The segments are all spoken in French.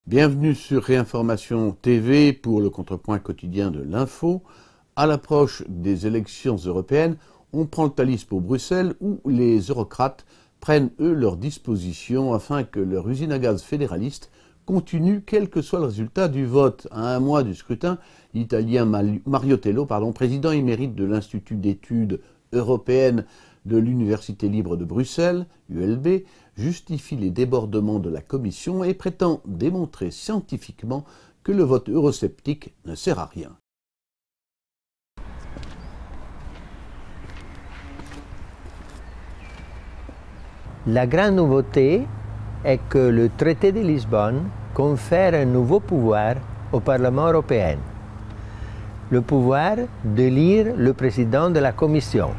Bienvenue sur Réinformation TV pour le contrepoint quotidien de l'info. À l'approche des élections européennes, on prend le Thalys pour Bruxelles où les eurocrates prennent eux leurs dispositions afin que leur usine à gaz fédéraliste continue quel que soit le résultat du vote. À un mois du scrutin, l'Italien Mario Tello, président émérite de l'Institut d'études européennes de l'Université libre de Bruxelles, ULB, justifie les débordements de la Commission et prétend démontrer scientifiquement que le vote eurosceptique ne sert à rien. La grande nouveauté est que le traité de Lisbonne confère un nouveau pouvoir au Parlement européen. Le pouvoir d'élire le président de la Commission.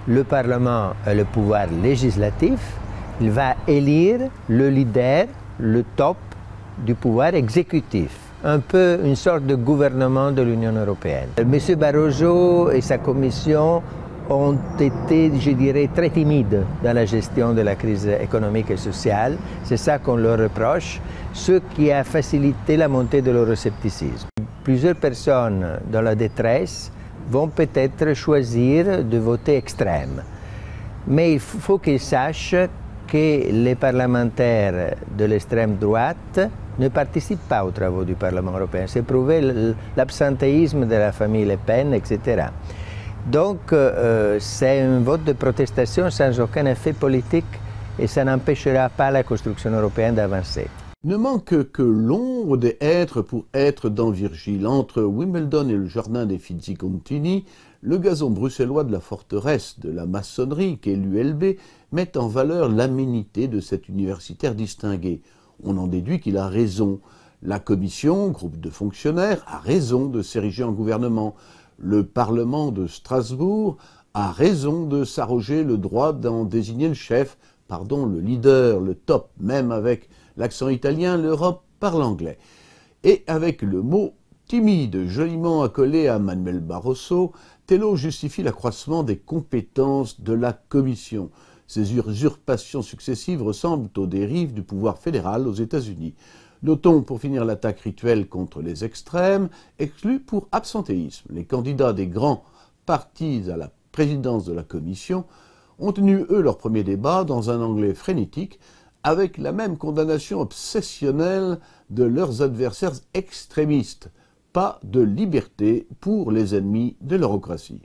Le Parlement a le pouvoir législatif, il va élire le leader, le top du pouvoir exécutif. Un peu une sorte de gouvernement de l'Union européenne. M. Barroso et sa Commission ont été, je dirais, très timides dans la gestion de la crise économique et sociale. C'est ça qu'on leur reproche, ce qui a facilité la montée de l'euroscepticisme. Plusieurs personnes dans la détresse vont peut-être choisir de voter extrême. Mais il faut qu'ils sachent que les parlementaires de l'extrême droite ne participent pas aux travaux du Parlement européen. C'est prouvé l'absentéisme de la famille Le Pen, etc. Donc c'est un vote de protestation sans aucun effet politique et ça n'empêchera pas la construction européenne d'avancer. Ne manque que l'ombre des hêtres pour être dans Virgile. Entre Wimbledon et le jardin des Uffizi-Contini, le gazon bruxellois de la forteresse de la maçonnerie, qu'est l'ULB, met en valeur l'aménité de cet universitaire distingué. On en déduit qu'il a raison. La Commission, groupe de fonctionnaires, a raison de s'ériger en gouvernement. Le Parlement de Strasbourg a raison de s'arroger le droit d'en désigner le chef, le leader, le top, même avec l'accent italien, l'Europe parle anglais. Et avec le mot timide joliment accolé à Manuel Barroso, Tello justifie l'accroissement des compétences de la Commission. Ces usurpations successives ressemblent aux dérives du pouvoir fédéral aux États-Unis. Notons pour finir l'attaque rituelle contre les extrêmes, exclus pour absentéisme. Les candidats des grands partis à la présidence de la Commission ont tenu, eux, leur premier débat dans un anglais frénétique, avec la même condamnation obsessionnelle de leurs adversaires extrémistes. Pas de liberté pour les ennemis de l'eurocratie.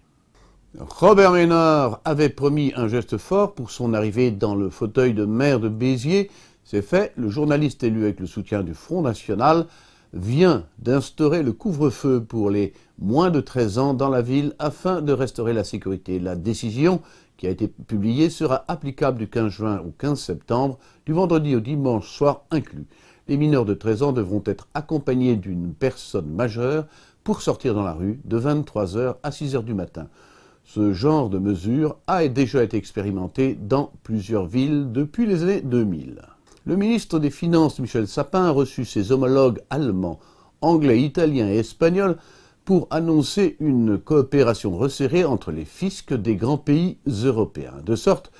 Robert Ménard avait promis un geste fort pour son arrivée dans le fauteuil de maire de Béziers. C'est fait, le journaliste élu avec le soutien du Front National vient d'instaurer le couvre-feu pour les moins de 13 ans dans la ville afin de restaurer la sécurité. La décision qui a été publiée sera applicable du 15 juin au 15 septembre, du vendredi au dimanche soir inclus. Les mineurs de 13 ans devront être accompagnés d'une personne majeure pour sortir dans la rue de 23 h à 6 h du matin. Ce genre de mesure a déjà été expérimenté dans plusieurs villes depuis les années 2000. Le ministre des Finances, Michel Sapin, a reçu ses homologues allemands, anglais, italiens et espagnols pour annoncer une coopération resserrée entre les fiscs des grands pays européens, de sorte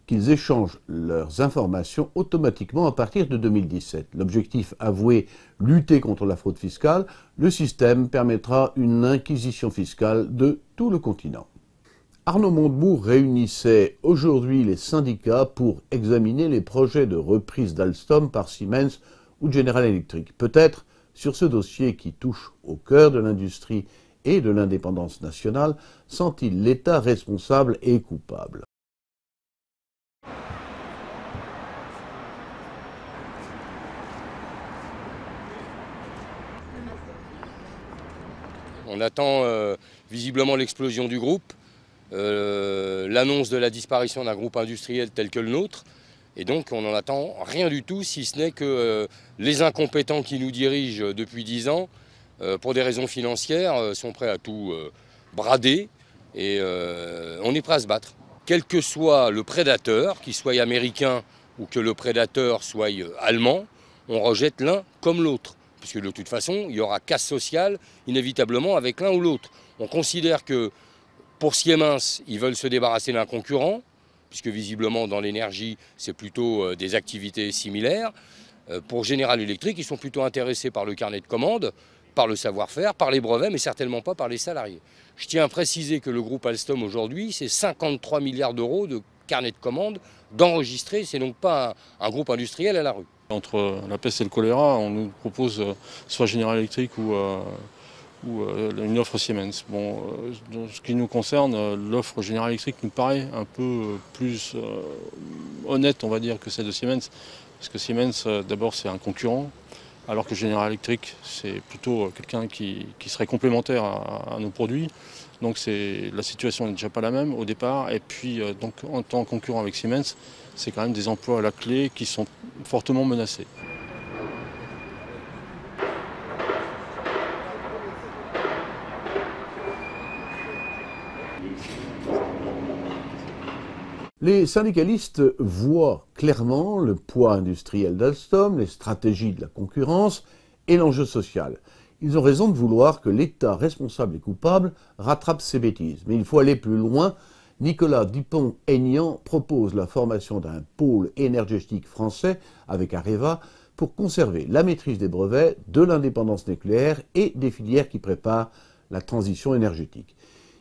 qu'ils échangent leurs informations automatiquement à partir de 2017. L'objectif avoué, lutter contre la fraude fiscale, le système permettra une inquisition fiscale de tout le continent. Arnaud Montebourg réunissait aujourd'hui les syndicats pour examiner les projets de reprise d'Alstom par Siemens ou General Electric. Peut-être, sur ce dossier qui touche au cœur de l'industrie et de l'indépendance nationale, sent-il l'État responsable et coupable. On attend visiblement l'explosion du groupe, l'annonce de la disparition d'un groupe industriel tel que le nôtre. Et donc on n'en attend rien du tout, si ce n'est que les incompétents qui nous dirigent depuis 10 ans, pour des raisons financières, sont prêts à tout brader et on est prêt à se battre. Quel que soit le prédateur, qu'il soit américain ou que le prédateur soit allemand, on rejette l'un comme l'autre. Puisque de toute façon, il y aura casse sociale inévitablement avec l'un ou l'autre. On considère que pour Siemens, ils veulent se débarrasser d'un concurrent, puisque visiblement dans l'énergie, c'est plutôt des activités similaires. Pour General Electric, ils sont plutôt intéressés par le carnet de commandes, par le savoir-faire, par les brevets, mais certainement pas par les salariés. Je tiens à préciser que le groupe Alstom aujourd'hui, c'est 53 milliards d'euros de carnet de commandes d'enregistrer. C'est donc pas un groupe industriel à la rue. Entre la peste et le choléra, on nous propose soit General Electric ou une offre Siemens. Bon, dans ce qui nous concerne, l'offre General Electric nous paraît un peu plus honnête, on va dire, que celle de Siemens. Parce que Siemens, d'abord, c'est un concurrent, alors que General Electric, c'est plutôt quelqu'un qui serait complémentaire à nos produits. Donc la situation n'est déjà pas la même au départ. Et puis, donc, en tant que concurrent avec Siemens, c'est quand même des emplois à la clé qui sont fortement menacés. Les syndicalistes voient clairement le poids industriel d'Alstom, les stratégies de la concurrence et l'enjeu social. Ils ont raison de vouloir que l'État responsable et coupable rattrape ses bêtises. Mais il faut aller plus loin. Nicolas Dupont-Aignan propose la formation d'un pôle énergétique français avec Areva pour conserver la maîtrise des brevets, de l'indépendance nucléaire et des filières qui préparent la transition énergétique.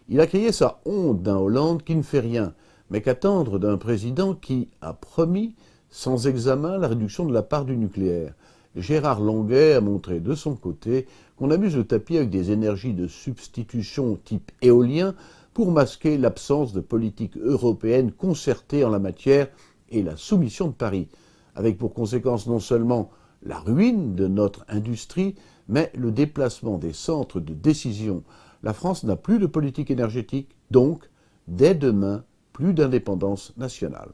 Il a crié sa honte d'un Hollande qui ne fait rien, mais qu'attendre d'un président qui a promis, sans examen, la réduction de la part du nucléaire. Gérard Longuet a montré de son côté qu'on amuse le tapis avec des énergies de substitution type éolien pour masquer l'absence de politique européenne concertée en la matière et la soumission de Paris, avec pour conséquence non seulement la ruine de notre industrie, mais le déplacement des centres de décision. La France n'a plus de politique énergétique, donc, dès demain, plus d'indépendance nationale.